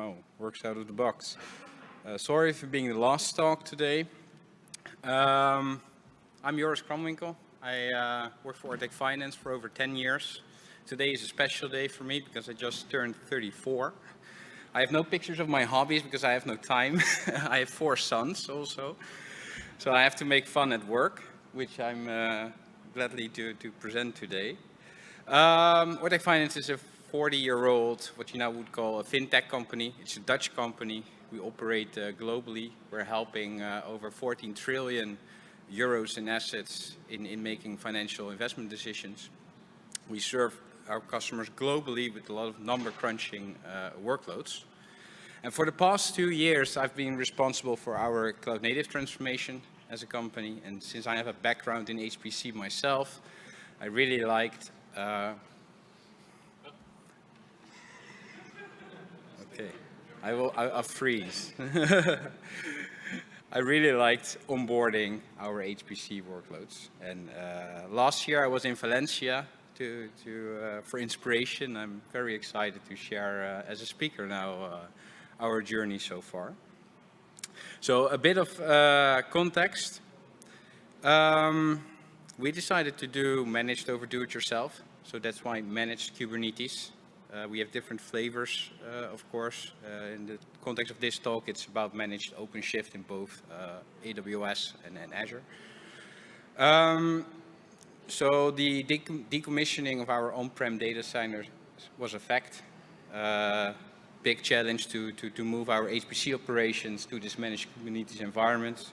Wow, works out of the box. Sorry for being the last talk today. I'm Joris Cramwinckel. I work for Ortec Finance for over 10 years. Today is a special day for me because I just turned 34. I have no pictures of my hobbies because I have no time. I have 4 sons also. So I have to make fun at work, which I'm gladly to present today. Ortec Finance is a 40-year-old, what you now would call a fintech company. It's a Dutch company. We operate globally. We're helping over 14 trillion euros in assets in making financial investment decisions. We serve our customers globally with a lot of number crunching workloads. And for the past 2 years, I've been responsible for our cloud native transformation as a company. And since I have a background in HPC myself, I really liked okay, I'll freeze. I really liked onboarding our HPC workloads. And last year I was in Valencia for inspiration. I'm very excited to share as a speaker now our journey so far. So a bit of context. We decided to do managed over do-it-yourself. So that's why managed Kubernetes. We have different flavors, of course. In the context of this talk, it's about managed OpenShift in both AWS and Azure. So the decommissioning of our on-prem data center was a fact. Big challenge to move our HPC operations to this managed Kubernetes environment.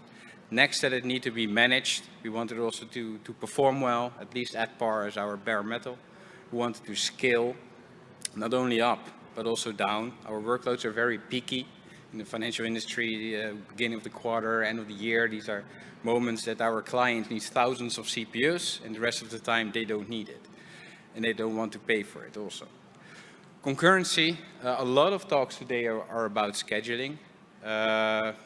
Next, that it need to be managed. We wanted also to perform well, at least at par as our bare metal. We wanted to scale not only up, but also down. Our workloads are very peaky in the financial industry, beginning of the quarter, end of the year. These are moments that our client needs thousands of CPUs, and the rest of the time they don't need it. And they don't want to pay for it also. Concurrency, a lot of talks today are about scheduling.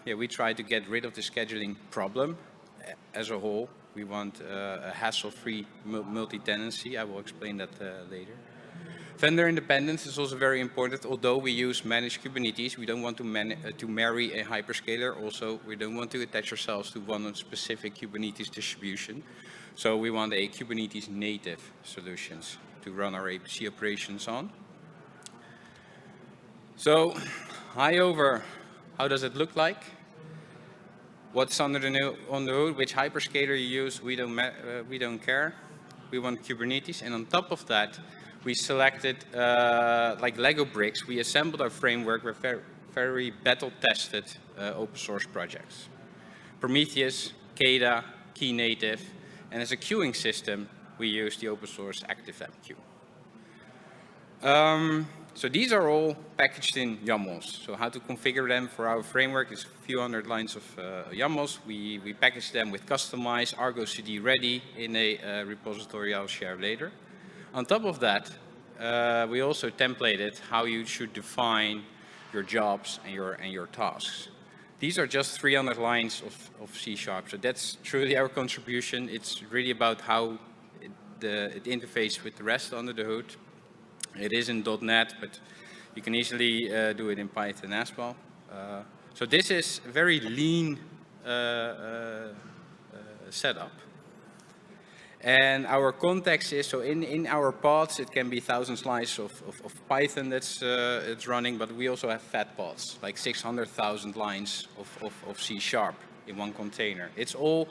We try to get rid of the scheduling problem as a whole. We want a hassle-free multi-tenancy. I will explain that later. Vendor independence is also very important. Although we use managed Kubernetes, we don't want to marry a hyperscaler. Also, we don't want to attach ourselves to one specific Kubernetes distribution. So we want a Kubernetes native solutions to run our HPC operations on. So, high over, how does it look like? What's on the hood? Which hyperscaler you use? We don't care. We want Kubernetes, and on top of that, we selected like Lego bricks. We assembled our framework with very battle-tested open source projects. Prometheus, Keda, Key Native, and as a queuing system, we use the open source ActiveMQ. So these are all packaged in YAMLs. So how to configure them for our framework is a few hundred lines of YAMLs. We package them with customized Argo CD ready in a repository I'll share later. On top of that, we also templated how you should define your jobs and your tasks. These are just 300 lines of C#. So that's truly our contribution. It's really about how it interfaces with the rest under the hood. It is in .NET, but you can easily do it in Python as well. So this is a very lean setup. And our context is, so in our pods, it can be thousands lines of Python that's it's running, but we also have fat pods, like 600,000 lines of C# in one container. It's all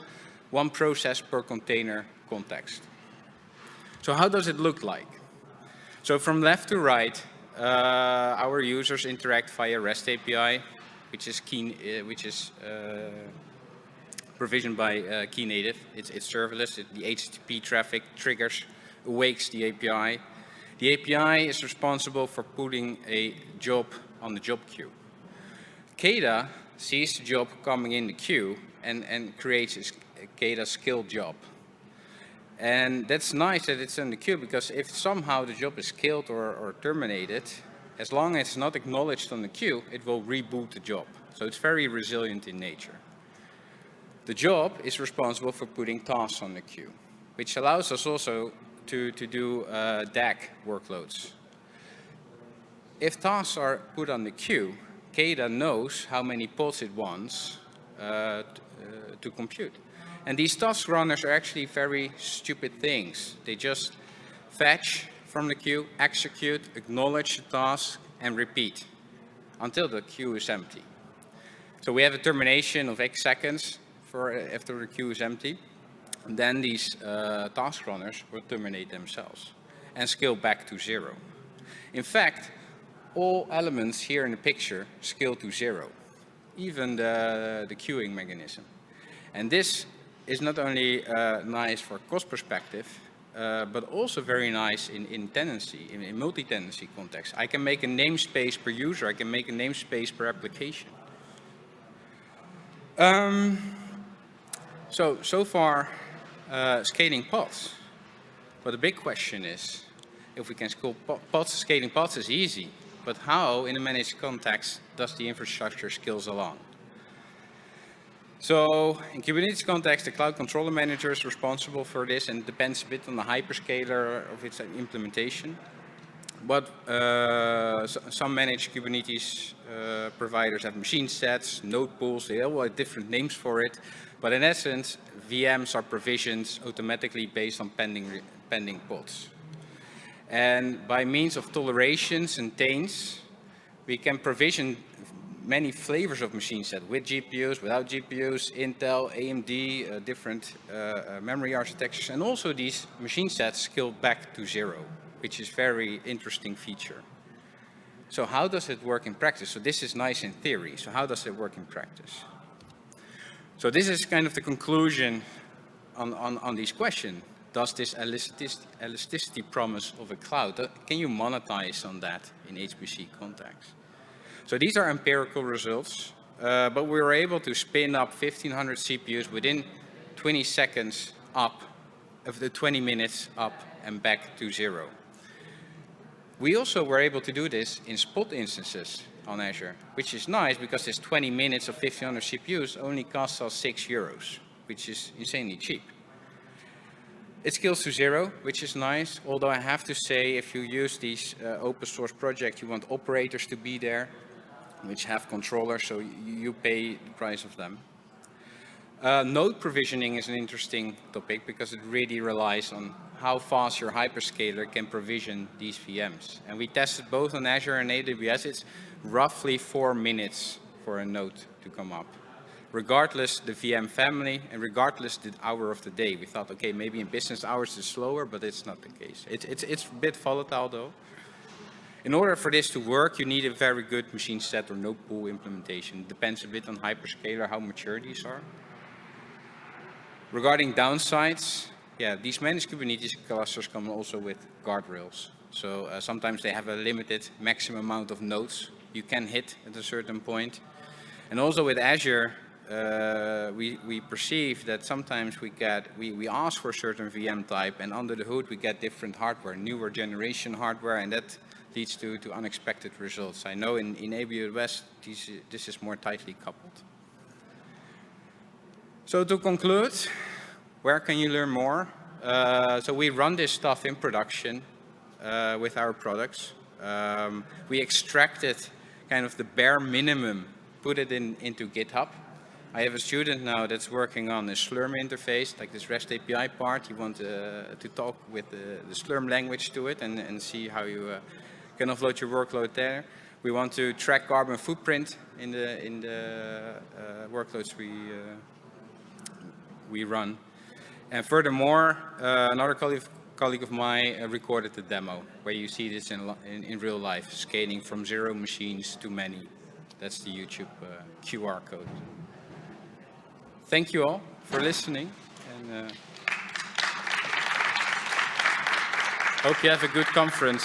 one process per container context. So how does it look like? So from left to right, our users interact via REST API, which is provisioned by Key Native. It's serverless. The HTTP traffic triggers, awakes the API. The API is responsible for putting a job on the job queue. Keda sees the job coming in the queue and creates a Keda skill job. And that's nice that it's in the queue, because if somehow the job is killed or terminated, as long as it's not acknowledged on the queue, it will reboot the job. So it's very resilient in nature. The job is responsible for putting tasks on the queue, which allows us also to do DAG workloads. if tasks are put on the queue, Kata knows how many pods it wants to compute. And these task runners are actually very stupid things. They just fetch from the queue, execute, acknowledge the task, and repeat until the queue is empty. So we have a termination of X seconds after the queue is empty. And then these task runners will terminate themselves and scale back to 0. In fact, all elements here in the picture scale to 0, even the queuing mechanism. And this is not only nice for cost perspective, but also very nice in tenancy, in multi-tenancy context. I can make a namespace per user, I can make a namespace per application. So far, scaling pods. But the big question is, if we can scale pods, scaling pods is easy, but how, in a managed context, does the infrastructure scales along? So, in Kubernetes context, the cloud controller manager is responsible for this, and it depends a bit on the hyperscaler of its implementation. But some managed Kubernetes providers have machine sets, node pools, they all have different names for it. But in essence, VMs are provisioned automatically based on pending pods. And by means of tolerations and taints, we can provision many flavors of machine set with GPUs, without GPUs, Intel, AMD, different memory architectures, and also these machine sets scale back to 0, which is very interesting feature. So how does it work in practice? So this is nice in theory. So how does it work in practice? So this is kind of the conclusion on this question. Does this elasticity promise of a cloud, can you monetize on that in HPC context? So these are empirical results, but we were able to spin up 1,500 CPUs within 20 seconds up, of the 20 minutes up and back to 0. We also were able to do this in spot instances on Azure, which is nice because this 20 minutes of 1,500 CPUs only costs us €6, which is insanely cheap. It scales to 0, which is nice, although I have to say if you use these open source projects, you want operators to be there, which have controllers, so you pay the price of them. Node provisioning is an interesting topic because it really relies on how fast your hyperscaler can provision these VMs. And we tested both on Azure and AWS. It's roughly 4 minutes for a node to come up, regardless the VM family and regardless the hour of the day. We thought, okay, maybe in business hours it's slower, but it's not the case. It's a bit volatile though. In order for this to work, you need a very good machine set or node pool implementation. It depends a bit on hyperscaler, how mature these are. Regarding downsides, yeah, these managed Kubernetes clusters come also with guardrails. So sometimes they have a limited maximum amount of nodes you can hit at a certain point. And also with Azure, we perceive that sometimes we ask for a certain VM type, and under the hood we get different hardware, newer generation hardware, and that leads to unexpected results. I know in AWS this is more tightly coupled. So to conclude, where can you learn more? So we run this stuff in production with our products. We extracted kind of the bare minimum, put it into GitHub. I have a student now that's working on a Slurm interface, like this REST API part. You want to talk with the Slurm language to it and see how you can offload your workload there. We want to track carbon footprint in the workloads we run. And furthermore, another colleague of mine recorded the demo where you see this in real life, scaling from 0 machines to many. That's the YouTube QR code. Thank you all for listening, and hope you have a good conference.